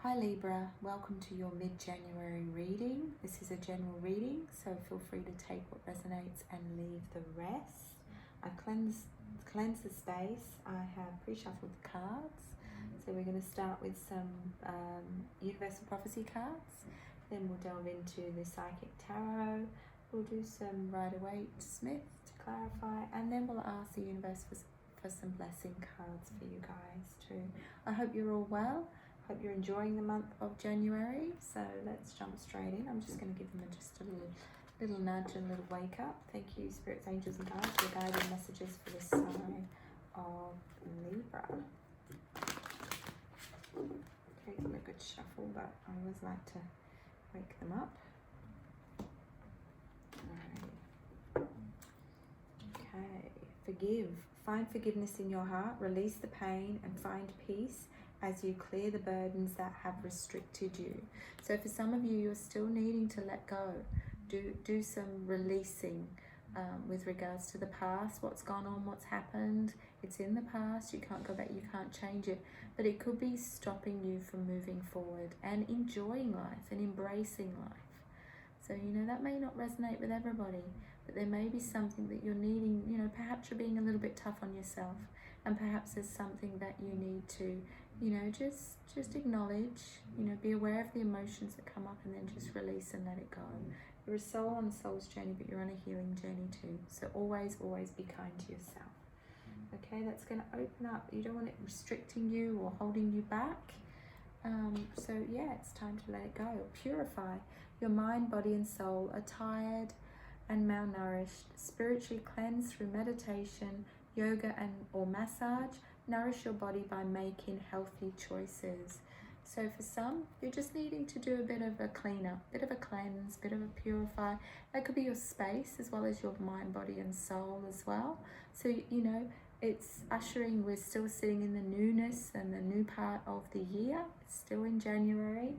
Hi Libra, welcome to your mid-January reading. This is a general reading, so feel free to take what resonates and leave the rest. I've cleansed the space. I have pre-shuffled the cards. So we're going to start with some Universal Prophecy cards. Then we'll delve into the Psychic Tarot. We'll do some Rider-Waite Smith to clarify, and then we'll ask the universe for some blessing cards for you guys too. I hope you're all well. Hope you're enjoying the month of January. So let's jump straight in. I'm just going to give them just a little nudge and a little wake up. Thank you, spirits, angels, and guides, for guiding messages for this sign of Libra. Take them a good shuffle, but I always like to wake them up. Alright. Okay. Forgive. Find forgiveness in your heart. Release the pain and find peace as you clear the burdens that have restricted you. So for some of you, you're still needing to let go. Do some releasing with regards to the past, what's gone on, what's happened. It's in the past, you can't go back, you can't change it. But it could be stopping you from moving forward and enjoying life and embracing life. So, that may not resonate with everybody, but there may be something that you're needing, perhaps you're being a little bit tough on yourself, and perhaps there's something that you need to just acknowledge, be aware of the emotions that come up and then just release and let it go. You're a soul on a soul's journey, but you're on a healing journey too. So always be kind to yourself. Okay, that's going to open up. You don't want it restricting you or holding you back. So yeah, it's time to let it go. Purify. Your mind, body and soul are tired and malnourished. Spiritually cleanse through meditation, yoga or massage. Nourish your body by making healthy choices. So for some, you're just needing to do a bit of a cleanup, bit of a cleanse, bit of a purify. That could be your space as well as your mind, body and soul as well. So, it's ushering, we're still sitting in the newness and the new part of the year. It's still in January.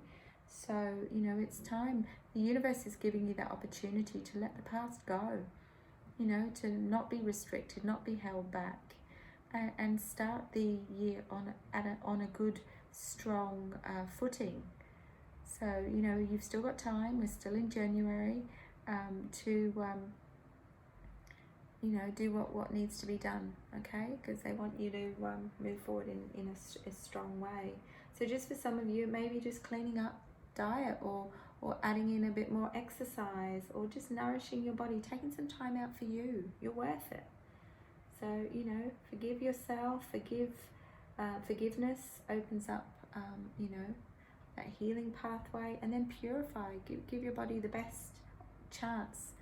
So, it's time. The universe is giving you that opportunity to let the past go, to not be restricted, not be held back. And start the year on a good, strong footing. So, you've still got time. We're still in January to, do what needs to be done, okay? Because they want you to move forward in a strong way. So just for some of you, maybe just cleaning up diet or adding in a bit more exercise or just nourishing your body, taking some time out for you. You're worth it. So, forgive yourself, forgiveness opens up, that healing pathway, and then purify, give your body the best chance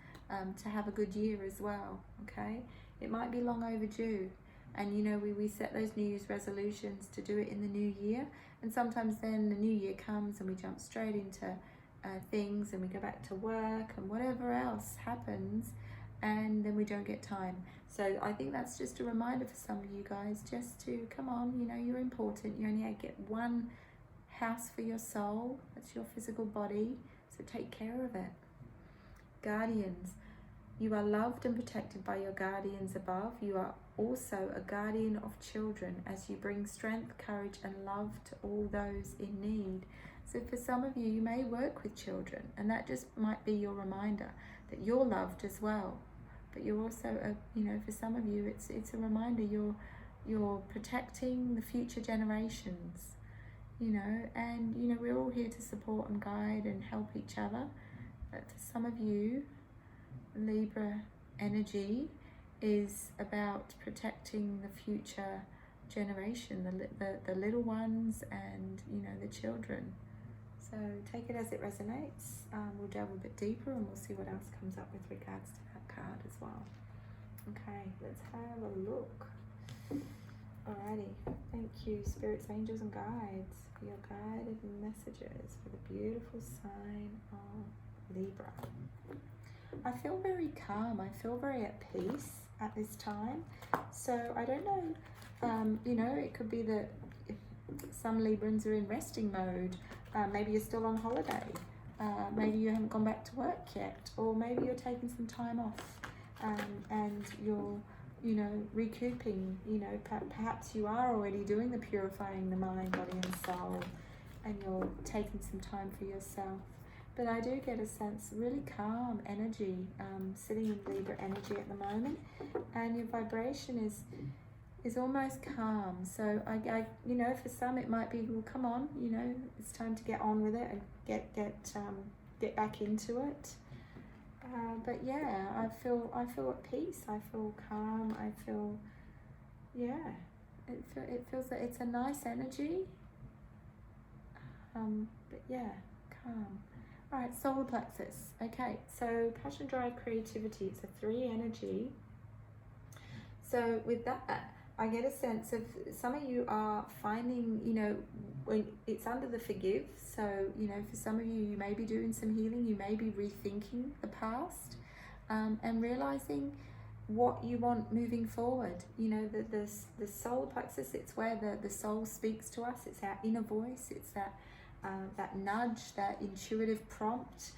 to have a good year as well, okay? It might be long overdue, and, we set those New Year's resolutions to do it in the new year, and sometimes then the new year comes and we jump straight into things and we go back to work and whatever else happens, and then we don't get time. So I think that's just a reminder for some of you guys, just to come on, you're important. You only get one house for your soul. That's your physical body. So take care of it. Guardians, you are loved and protected by your guardians above. You are also a guardian of children as you bring strength, courage and love to all those in need. So for some of you, you may work with children, and that just might be your reminder that you're loved as well. But you're also, for some of you, it's a reminder you're protecting the future generations, and, we're all here to support and guide and help each other. But for some of you, Libra energy is about protecting the future generation, the little ones and, the children. So take it as it resonates. We'll delve a bit deeper and we'll see what else comes up with regards to that card as well. Okay, let's have a look. Alrighty, thank you, spirits, angels and guides, for your guided messages for the beautiful sign of Libra. I feel very calm. I feel very at peace at this time. So I don't know, it could be that some Librans are in resting mode. Maybe you're still on holiday. Maybe you haven't gone back to work yet, or maybe you're taking some time off and you're recouping. Perhaps you are already doing the purifying the mind, body and soul, and you're taking some time for yourself. But I do get a sense, really calm energy, sitting in Libra energy at the moment, and your vibration is almost calm. So I you know, for some it might be, well, come on, you know, it's time to get on with it and get back into it. But yeah, I feel at peace. I feel calm. I feel, yeah, it feels that it's a nice energy. But yeah, calm. All right, solar plexus. Okay, so passion, drive, creativity. It's a 3 energy. So with that, I get a sense of some of you are finding, you know, when it's under the forgive. So, you know, for some of you, you may be doing some healing. You may be rethinking the past, and realizing what you want moving forward. You know, the solar plexus, it's where the soul speaks to us. It's our inner voice. It's that nudge, that intuitive prompt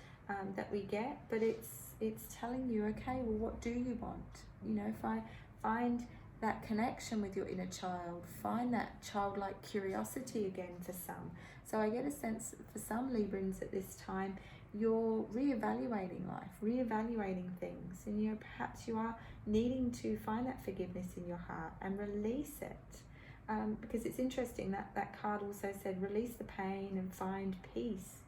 that we get. But it's telling you, okay, well, what do you want? You know, if I find that connection with your inner child, find that childlike curiosity again for some. So I get a sense for some Librans at this time, you're reevaluating life, reevaluating things, and you know, perhaps you are needing to find that forgiveness in your heart and release it. Because it's interesting that card also said, release the pain and find peace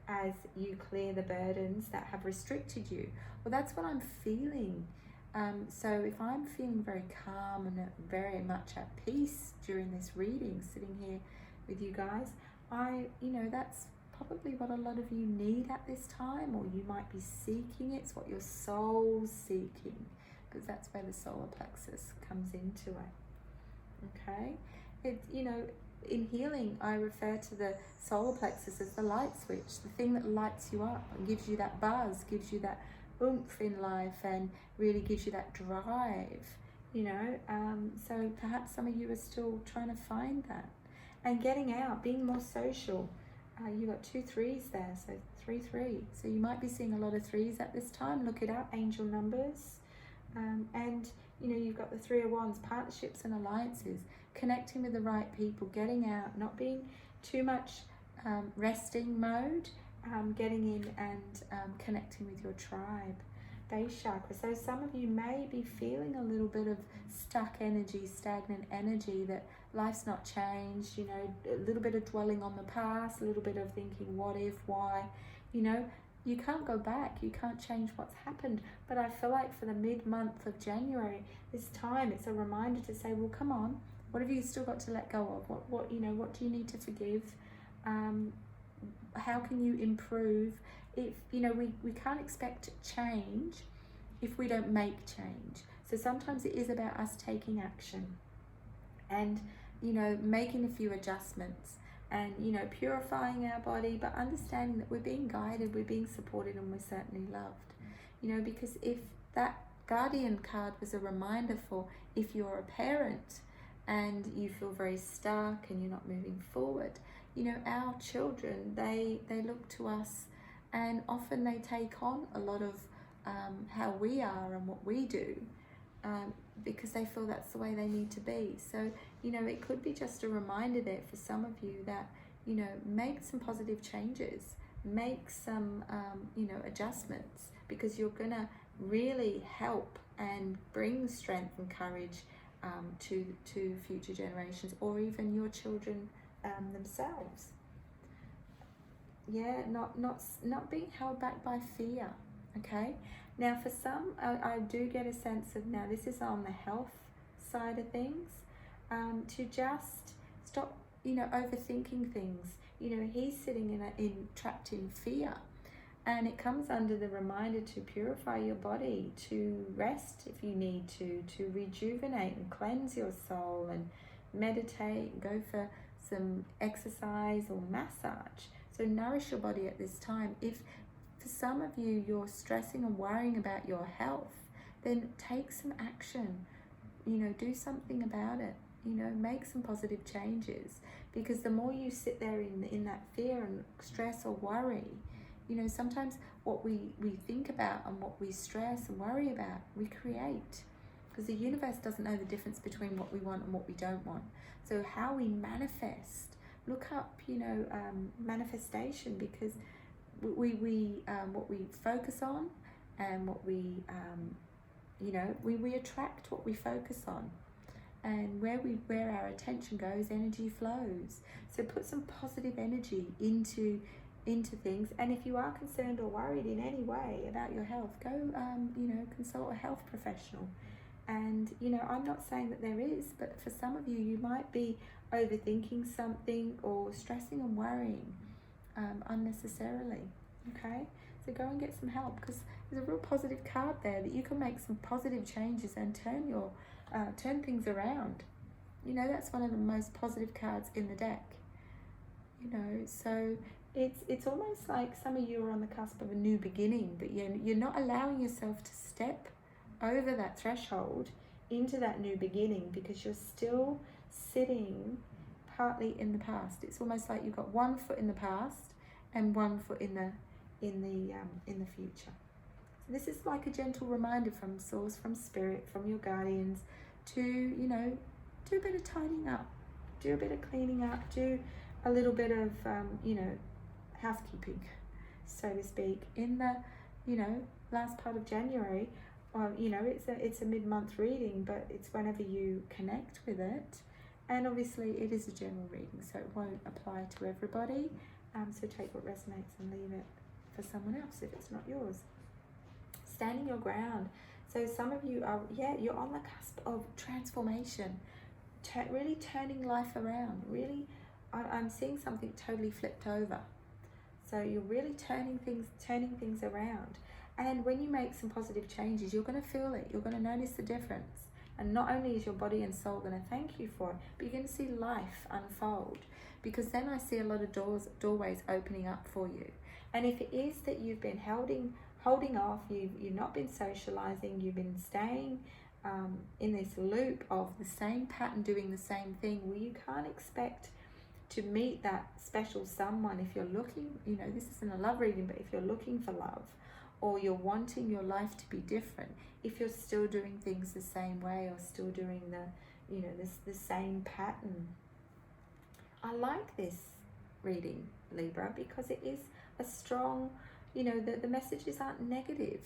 as you clear the burdens that have restricted you. Well, that's what I'm feeling. So if I'm feeling very calm and very much at peace during this reading, sitting here with you guys, you know, that's probably what a lot of you need at this time, or you might be seeking it. It's what your soul's seeking, because that's where the solar plexus comes into it. Okay, you know, in healing, I refer to the solar plexus as the light switch, the thing that lights you up and gives you that buzz, gives you that oomph in life, and really gives you that drive, you know. So perhaps some of you are still trying to find that and getting out, being more social. You got 2 3s there, so 3 3. So you might be seeing a lot of 3s at this time. Look it up, angel numbers. And you know, you've got the 3 of Wands, partnerships and alliances, connecting with the right people, getting out, not being too much resting mode, getting in and connecting with your tribe. Base chakra. So some of you may be feeling a little bit of stuck energy, stagnant energy, that life's not changed, you know, a little bit of dwelling on the past, a little bit of thinking what if, why, you know. You can't go back, you can't change what's happened. But I feel like for the mid-month of January, this time, it's a reminder to say, well, come on, what have you still got to let go of? What you know, what do you need to forgive? How can you improve? If, you know, we can't expect change if we don't make change. So sometimes it is about us taking action and, you know, making a few adjustments, and, you know, purifying our body, but understanding that we're being guided, we're being supported, and we're certainly loved. You know, because if that Guardian card was a reminder for if you're a parent and you feel very stuck and you're not moving forward, you know, our children, they look to us, and often they take on a lot of how we are and what we do, because they feel that's the way they need to be. So, you know, it could be just a reminder there for some of you that, you know, make some positive changes, make some, you know, adjustments, because you're going to really help and bring strength and courage to future generations, or even your children themselves. Yeah, not being held back by fear. Okay, now for some, I do get a sense of, now this is on the health side of things, to just stop, you know, overthinking things. You know, he's sitting trapped in fear, and it comes under the reminder to purify your body, to rest if you need to rejuvenate and cleanse your soul, and meditate, go for some exercise or massage. So nourish your body at this time. If for some of you, you're stressing and worrying about your health, then take some action. You know, do something about it. You know, make some positive changes, because the more you sit there in that fear and stress or worry, you know, sometimes what we think about and what we stress and worry about, we create, because the universe doesn't know the difference between what we want and what we don't want. So how we manifest look up, you know, manifestation, because we what we focus on, and what we you know, we attract what we focus on, and where our attention goes, energy flows. So put some positive energy into things. And if you are concerned or worried in any way about your health, go you know, consult a health professional. And you know, I'm not saying that there is, but for some of you, you might be overthinking something or stressing and worrying unnecessarily. Okay, so go and get some help, because there's a real positive card there that you can make some positive changes and turn things around. You know, that's one of the most positive cards in the deck. You know, so it's almost like some of you are on the cusp of a new beginning, but you're not allowing yourself to step over that threshold into that new beginning, because you're still sitting partly in the past. It's almost like you've got one foot in the past and one foot in the future. So this is like a gentle reminder from source, from spirit, from your guardians, to, you know, do a bit of tidying up, do a bit of cleaning up, do a little bit of you know, housekeeping, so to speak, in the, you know, last part of January. You know, it's a mid-month reading, but it's whenever you connect with it. And obviously it is a general reading, so it won't apply to everybody. So take what resonates and leave it for someone else if it's not yours. Standing your ground. So some of you are, you're on the cusp of transformation, really turning life around. Really, I'm seeing something totally flipped over. So you're really turning things around. And when you make some positive changes, you're going to feel it. You're going to notice the difference. And not only is your body and soul going to thank you for it, but you're going to see life unfold. Because then I see a lot of doorways opening up for you. And if it is that you've been holding off, you've not been socializing, you've been staying in this loop of the same pattern, doing the same thing, well, you can't expect to meet that special someone if you're looking, you know, this isn't a love reading, but if you're looking for love, or you're wanting your life to be different, if you're still doing things the same way, or still doing the, you know, the same pattern. I like this reading, Libra, because it is a strong, you know, the messages aren't negative.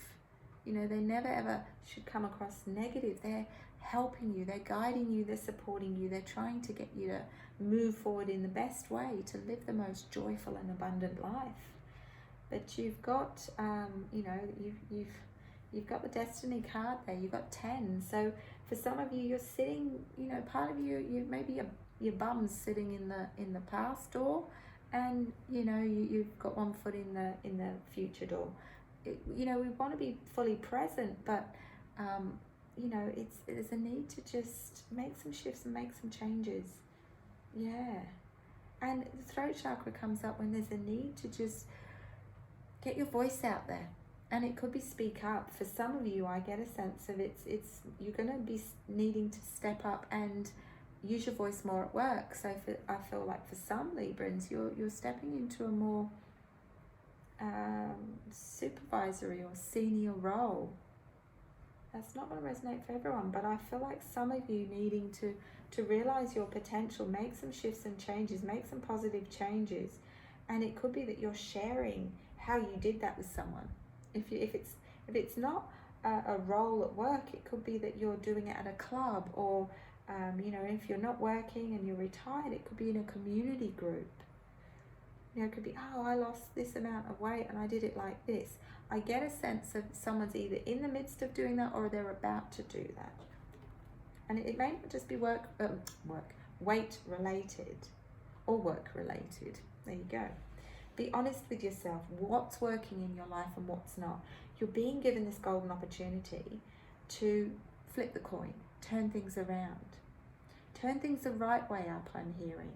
You know, they never ever should come across negative. They're helping you, they're guiding you, they're supporting you, they're trying to get you to move forward in the best way, to live the most joyful and abundant life. But you've got, you know, you've got the destiny card there. You've got 10. So for some of you, you're sitting, you know, part of you maybe your bum's sitting in the past door, and you know you've got one foot in the future door. You know, we want to be fully present, but you know, there's a need to just make some shifts and make some changes. Yeah, and the throat chakra comes up when there's a need to just get your voice out there. And it could be speak up. For some of you, I get a sense of it's you're going to be needing to step up and use your voice more at work. So I feel like for some Librans, you're stepping into a more supervisory or senior role. That's not going to resonate for everyone, but I feel like some of you needing to realize your potential, make some shifts and changes, make some positive changes. And it could be that you're sharing how you did that with someone. If it's not a role at work, it could be that you're doing it at a club, or you know, if you're not working and you're retired, it could be in a community group. You know, it could be, oh, I lost this amount of weight and I did it like this. I get a sense of someone's either in the midst of doing that or they're about to do that. And it may not just be weight related or work related. There you go. Be honest with yourself. What's working in your life and what's not. You're being given this golden opportunity to flip the coin, turn things around. Turn things the right way up, I'm hearing.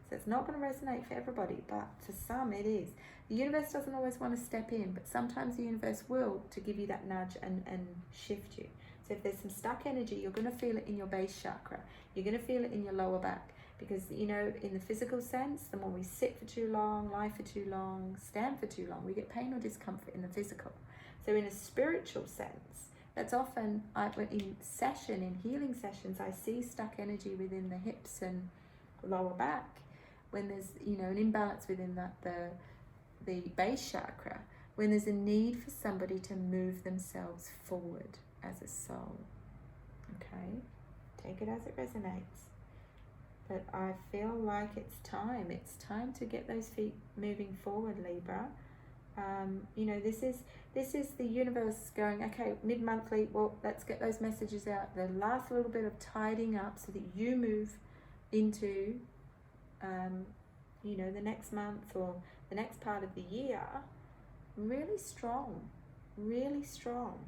So it's not going to resonate for everybody, but for some it is. The universe doesn't always want to step in, but sometimes the universe will, to give you that nudge and shift you. So if there's some stuck energy, you're going to feel it in your base chakra. You're going to feel it in your lower back. Because, you know, in the physical sense, the more we sit for too long, lie for too long, stand for too long, we get pain or discomfort in the physical. So in a spiritual sense, that's often, in healing sessions, I see stuck energy within the hips and lower back, when there's, you know, an imbalance within that, the base chakra, when there's a need for somebody to move themselves forward as a soul. Okay, take it as it resonates. But I feel like it's time to get those feet moving forward, Libra. You know, this is the universe going, okay, mid-monthly, well, let's get those messages out. The last little bit of tidying up so that you move into, you know, the next month or the next part of the year really strong, really strong.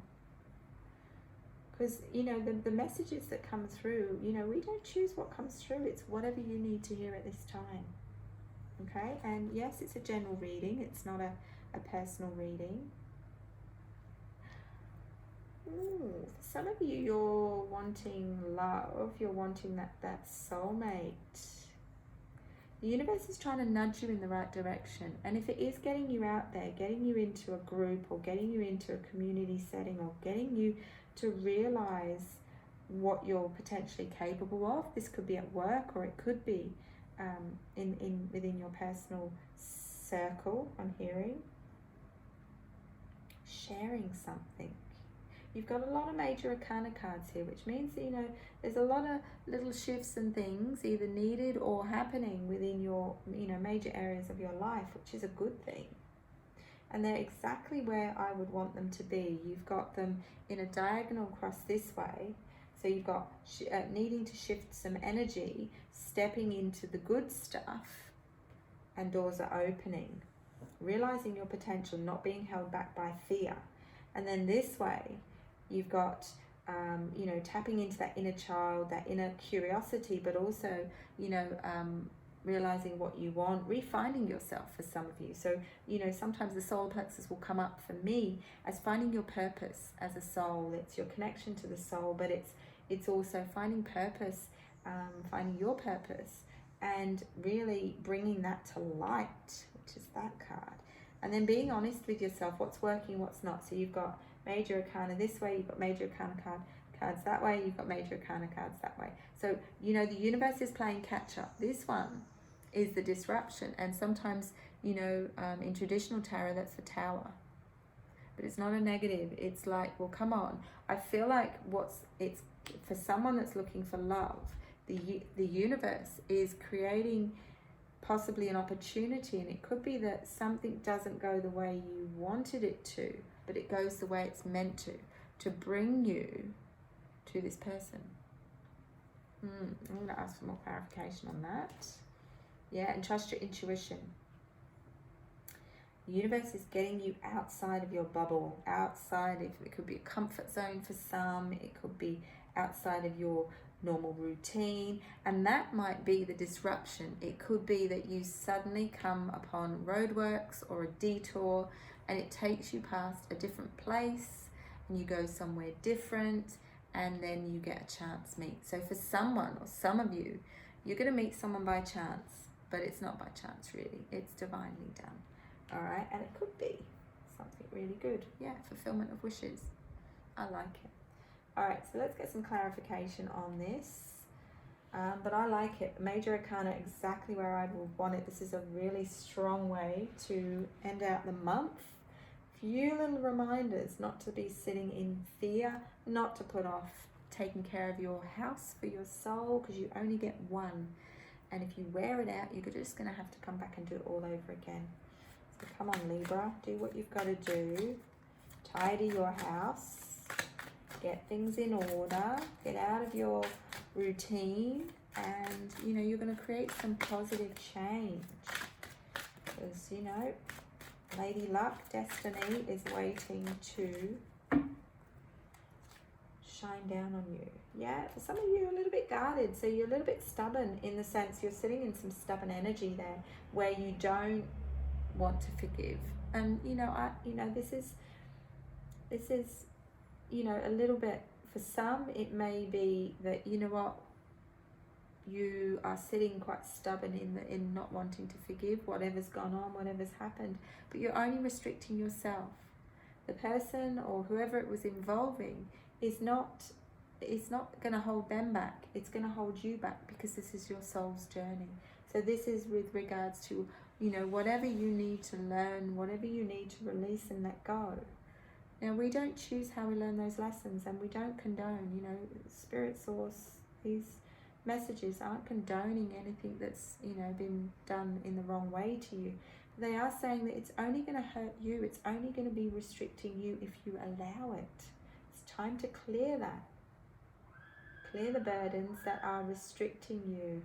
Because, you know, the messages that come through, you know, we don't choose what comes through. It's whatever you need to hear at this time. Okay? And yes, it's a general reading. It's not a personal reading. Ooh, for some of you, you're wanting love. You're wanting that soulmate. The universe is trying to nudge you in the right direction. And if it is getting you out there, getting you into a group or getting you into a community setting or getting you to realize what you're potentially capable of, this could be at work or it could be within your personal circle, I'm hearing. Sharing something. You've got a lot of major arcana cards here, which means, you know, there's a lot of little shifts and things either needed or happening within your, you know, major areas of your life, which is a good thing. And they're exactly where I would want them to be. You've got them in a diagonal across this way. So you've got needing to shift some energy, stepping into the good stuff, and doors are opening. Realizing your potential, not being held back by fear. And then this way, you've got, you know, tapping into that inner child, that inner curiosity, but also, you know, realizing what you want, refinding yourself for some of you. So, you know, sometimes the solar plexus will come up for me as finding your purpose as a soul. It's your connection to the soul, but it's also finding purpose, finding your purpose, and really bringing that to light, which is that card. And then being honest with yourself, what's working, what's not. So you've got major arcana this way, you've got major arcana cards that way, you've got major arcana cards that way. So, you know, the universe is playing catch up. This one is the disruption. And sometimes, you know, in traditional tarot, that's the tower. But it's not a negative. It's like, well, come on. I feel like it's for someone that's looking for love, the universe is creating possibly an opportunity, and it could be that something doesn't go the way you wanted it to, but it goes the way it's meant to bring you to this person. I'm going to ask for more clarification on that. Yeah, and trust your intuition. The universe is getting you outside of your bubble, outside of, it could be a comfort zone for some, it could be outside of your normal routine, and that might be the disruption. It could be that you suddenly come upon roadworks or a detour and it takes you past a different place and you go somewhere different, and then you get a chance meet. So for someone or some of you, you're going to meet someone by chance, but it's not by chance really, it's divinely done. All right, and it could be something really good. Yeah, fulfillment of wishes. I like it. All right, so let's get some clarification on this. But I like it. Major arcana, exactly where I would want it. This is a really strong way to end out the month. Few little reminders not to be sitting in fear, not to put off taking care of your house for your soul, because you only get one. And if you wear it out, you're just going to have to come back and do it all over again. So come on, Libra, do what you've got to do. Tidy your house. Get things in order, get out of your routine, and, you know, you're going to create some positive change. Because, you know, Lady Luck, Destiny is waiting to shine down on you. Yeah, for some of you, you're a little bit guarded, so you're a little bit stubborn, in the sense you're sitting in some stubborn energy there where you don't want to forgive. And, you know, this is you know, a little bit, for some, it may be that, you know what, you are sitting quite stubborn in not wanting to forgive whatever's gone on, whatever's happened, but you're only restricting yourself. The person or whoever it was involving is not going to hold them back. It's going to hold you back, because this is your soul's journey. So this is with regards to, you know, whatever you need to learn, whatever you need to release and let go. Now, we don't choose how we learn those lessons, and we don't condone, you know, Spirit Source, these messages aren't condoning anything that's, you know, been done in the wrong way to you. They are saying that it's only going to hurt you, it's only going to be restricting you if you allow it. It's time to clear that. Clear the burdens that are restricting you.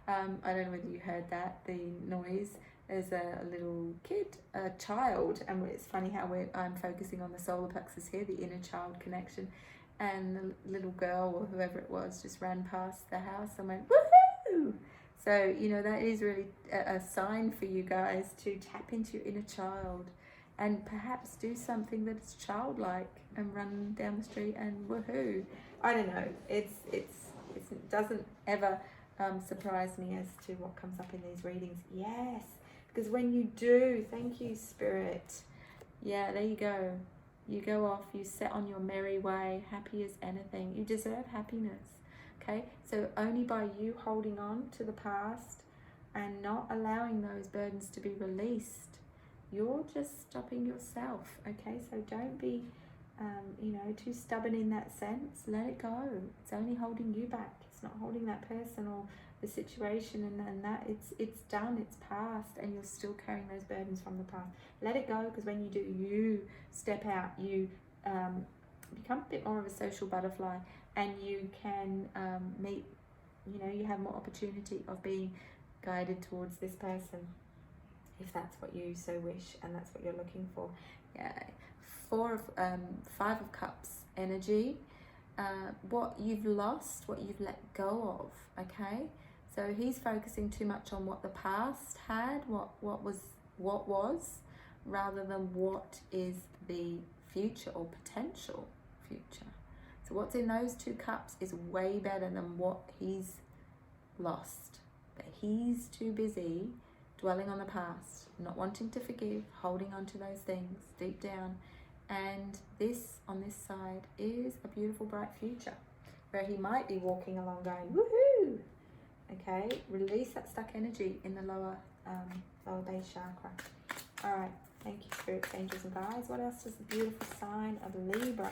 I don't know whether you heard that, the noise. There's a little kid, a child, and it's funny how I'm focusing on the solar plexus here, the inner child connection, and the little girl or whoever it was just ran past the house and went, woohoo! So, you know, that is really a sign for you guys to tap into your inner child and perhaps do something that is childlike and run down the street and woohoo. I don't know, it doesn't ever surprise me as to what comes up in these readings. Yes, because when you do, thank you, Spirit. Yeah, there you go. You go off, you set on your merry way, happy as anything. You deserve happiness, okay? So only by you holding on to the past and not allowing those burdens to be released, you're just stopping yourself, okay? So don't be, you know, too stubborn in that sense. Let it go. It's only holding you back. It's not holding that person or the situation, and that it's done, it's past, and you're still carrying those burdens from the past. Let it go, because when you do, you step out, you become a bit more of a social butterfly, and you can meet, you know, you have more opportunity of being guided towards this person, if that's what you so wish and that's what you're looking for. Yeah, 5 of Cups energy. What you've lost, what you've let go of, okay? So he's focusing too much on what the past had, what was, rather than what is the future or potential future. So what's in those 2 cups is way better than what he's lost. But he's too busy dwelling on the past, not wanting to forgive, holding on to those things deep down. And this, on this side, is a beautiful, bright future where he might be walking along going, woohoo! Okay, release that stuck energy in the lower base chakra. All right, thank you, spirits, angels, and guides. What else does the beautiful sign of Libra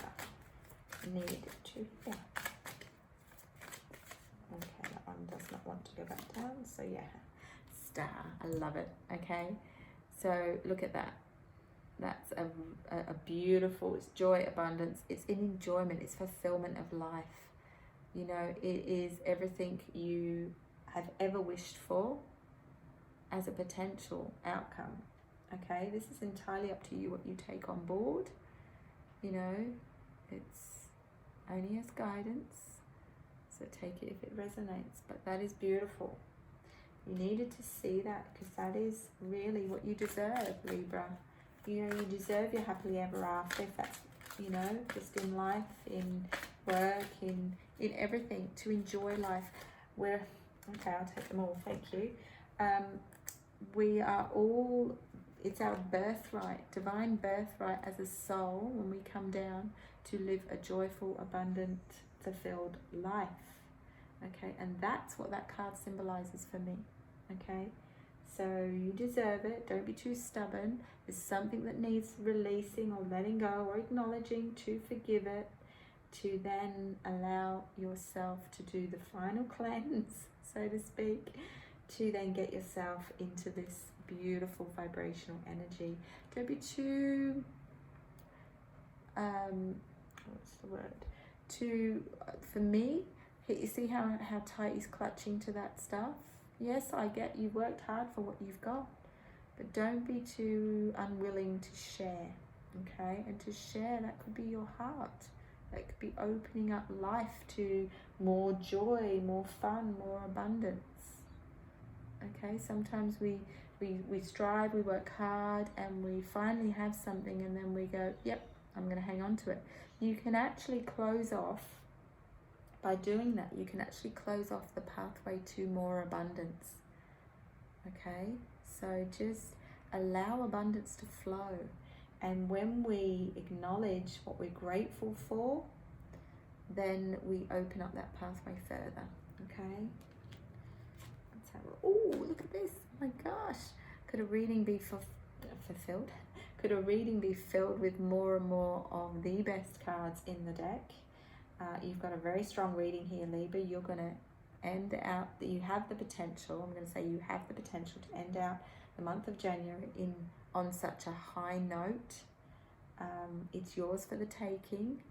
need to hear? Okay, that one does not want to go back down, so yeah, star, I love it. Okay, so look at that. That's a beautiful, it's joy, abundance, it's in enjoyment, it's fulfillment of life. You know, it is everything you have ever wished for as a potential outcome. Okay, this is entirely up to you what you take on board. You know, it's only as guidance, so take it if it resonates. But that is beautiful. You needed to see that, because that is really what you deserve, Libra. You know, you deserve your happily ever after, if that's, you know, just in life, in work, in everything, to enjoy life. Okay, I'll take them all, thank you. We are all, it's our birthright, divine birthright as a soul, when we come down, to live a joyful, abundant, fulfilled life. Okay, and that's what that card symbolizes for me. Okay, so you deserve it. Don't be too stubborn. There's something that needs releasing or letting go or acknowledging, to forgive it, to then allow yourself to do the final cleanse, so to speak, to then get yourself into this beautiful vibrational energy. Don't be too, what's the word? For me, you see how tight he's clutching to that stuff? Yes, I get you worked hard for what you've got, but don't be too unwilling to share, okay? And to share, that could be your heart. That could be opening up life to more joy, more fun, more abundance. Okay, sometimes we strive, we work hard, and we finally have something, and then we go, yep, I'm going to hang on to it. You can actually close off, by doing that, you can actually close off the pathway to more abundance. Okay, so just allow abundance to flow. And when we acknowledge what we're grateful for, then we open up that pathway further. Okay, let's have Oh, look at this. Oh my gosh. Could a reading be fulfilled? Could a reading be filled with more and more of the best cards in the deck? You've got a very strong reading here, Libra. You're going to end out, you have the potential, I'm going to say you have the potential to end out the month of January on such a high note. It's yours for the taking.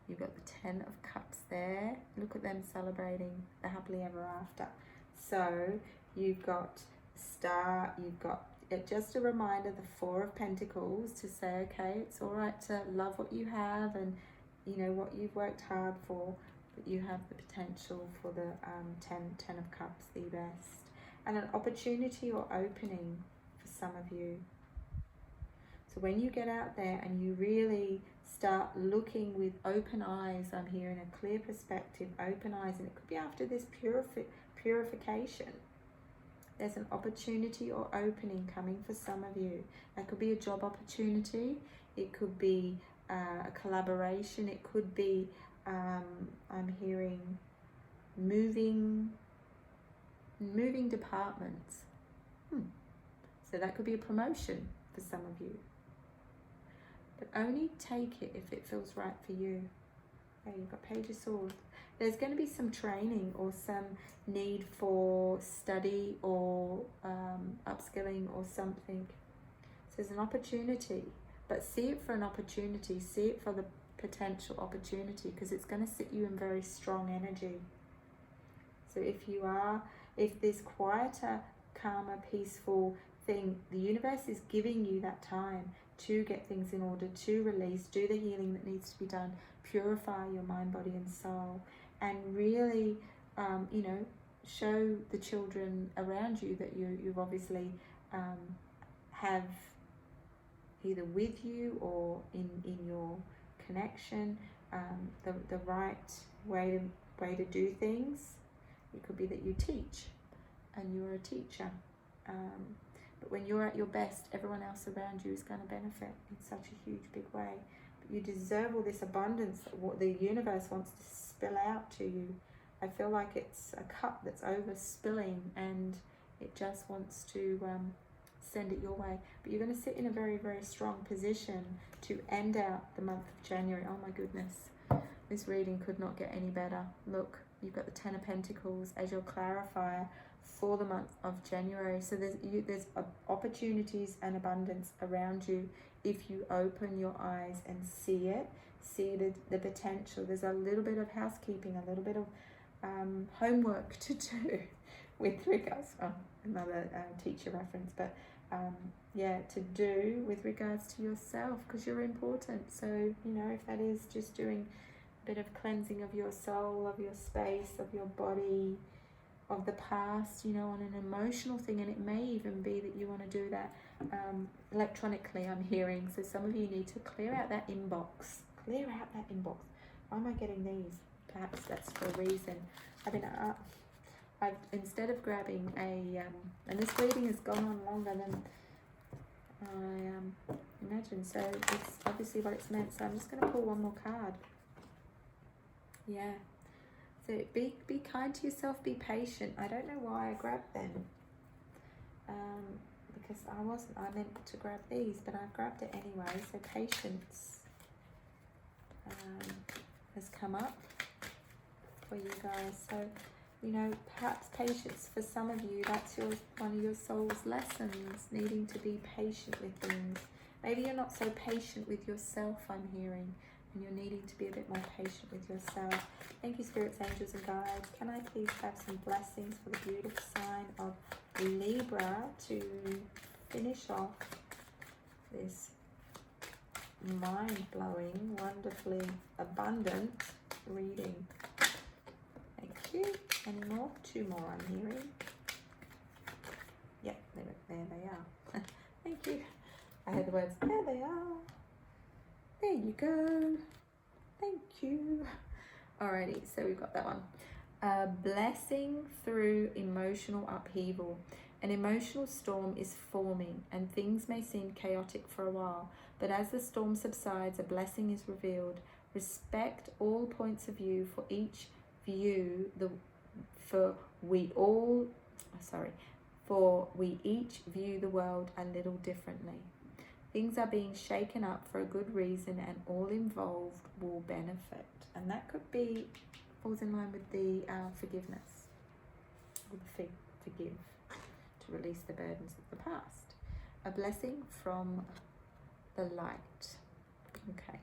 You've got the 10 of Cups there. Look at them celebrating the happily ever after. So you've got Star, you've got just a reminder, the 4 of Pentacles, to say, okay, it's all right to love what you have and you know what you've worked hard for, but you have the potential for the 10 of Cups, the best, and an opportunity or opening for some of you. So when you get out there and you really start looking with open eyes, I'm hearing a clear perspective, open eyes, and it could be after this purification. There's an opportunity or opening coming for some of you. That could be a job opportunity. It could be a collaboration. It could be, I'm hearing, moving departments. So that could be a promotion for some of you. But only take it if it feels right for you. Okay, you've got Page of Swords. There's going to be some training or some need for study or upskilling or something. So there's an opportunity, but see it for an opportunity. See it for the potential opportunity, because it's going to sit you in very strong energy. So if this quieter, calmer, peaceful thing, the universe is giving you that time to get things in order, to release, do the healing that needs to be done, purify your mind, body and soul, and really show the children around you that you've obviously have either with you or in your connection, the right way to do things. It could be that you teach and you're a teacher, but when you're at your best, everyone else around you is going to benefit in such a huge big way. But you deserve all this abundance that what the universe wants to spill out to you. I feel like it's a cup that's over spilling and it just wants to send it your way. But you're going to sit in a very, very strong position to end out the month of January. Oh my goodness, this reading could not get any better. Look, you've got the 10 of Pentacles as your clarifier for the month of January. So there's opportunities and abundance around you if you open your eyes and see the potential. There's a little bit of housekeeping, a little bit of homework to do with regards, another teacher reference, but to do with regards to yourself, because you're important. So if that is just doing a bit of cleansing of your soul, of your space, of your body, of the past, on an emotional thing, and it may even be that you want to do that electronically, I'm hearing. So some of you need to clear out that inbox. Why am I getting these? Perhaps that's for a reason. I've instead of grabbing and this reading has gone on longer than I imagined, so it's obviously what it's meant. So I'm just going to pull one more card. Yeah. So be kind to yourself, be patient. I don't know why I grabbed them. Because I meant to grab these, but I've grabbed it anyway. So patience has come up for you guys. So, perhaps patience for some of you, that's one of your soul's lessons, needing to be patient with things. Maybe you're not so patient with yourself, I'm hearing, and you're needing to be a bit more patient with yourself. Thank you, spirits, angels and guides. Can I please have some blessings for the beautiful sign of Libra to finish off this mind-blowing, wonderfully abundant reading? Thank you. Any more? 2 more I'm hearing. Yep, there they are. Thank you. I heard the words, there they are. There you go. Thank you. Alrighty, so we've got that one. A blessing through emotional upheaval. An emotional storm is forming and things may seem chaotic for a while, but as the storm subsides, a blessing is revealed. Respect all points of view, for each view, we all for we each view the world a little differently. Things are being shaken up for a good reason, and all involved will benefit. And that could be, falls in line with the forgiveness, with the forgive, to release the burdens of the past. A blessing from the light. Okay.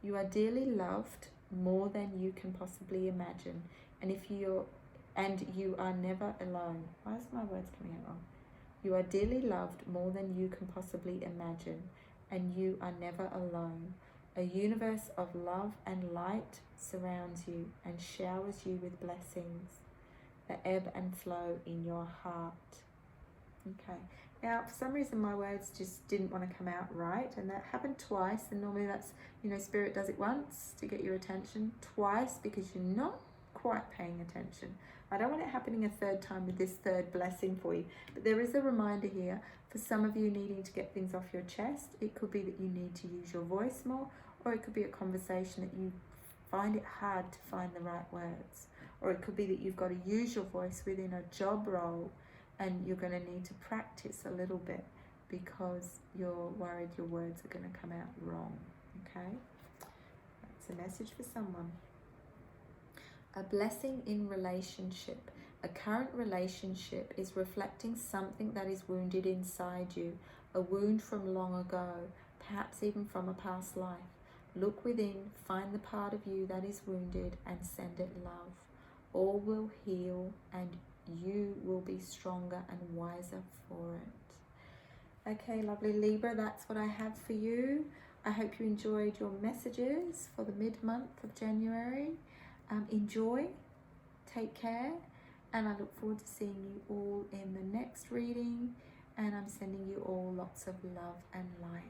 You are dearly loved more than you can possibly imagine, and you are never alone. Why is my words coming out wrong? You are dearly loved more than you can possibly imagine, and you are never alone. A universe of love and light surrounds you and showers you with blessings that ebb and flow in your heart. Okay. Now, for some reason, my words just didn't want to come out right, and that happened twice. And normally that's, Spirit does it once to get your attention, twice because you're not quite paying attention. I don't want it happening a third time with this third blessing for you, but there is a reminder here for some of you needing to get things off your chest. It could be that you need to use your voice more, or it could be a conversation that you find it hard to find the right words, or it could be that you've got to use your voice within a job role and you're going to need to practice a little bit because you're worried your words are going to come out wrong. Okay, that's a message for someone. A blessing in relationship. A current relationship is reflecting something that is wounded inside you, a wound from long ago, perhaps even from a past life. Look within, find the part of you that is wounded, and send it love. All will heal, and you will be stronger and wiser for it. Okay, lovely Libra, that's what I have for you. I hope you enjoyed your messages for the mid-month of January. Enjoy, take care, and I look forward to seeing you all in the next reading, and I'm sending you all lots of love and light.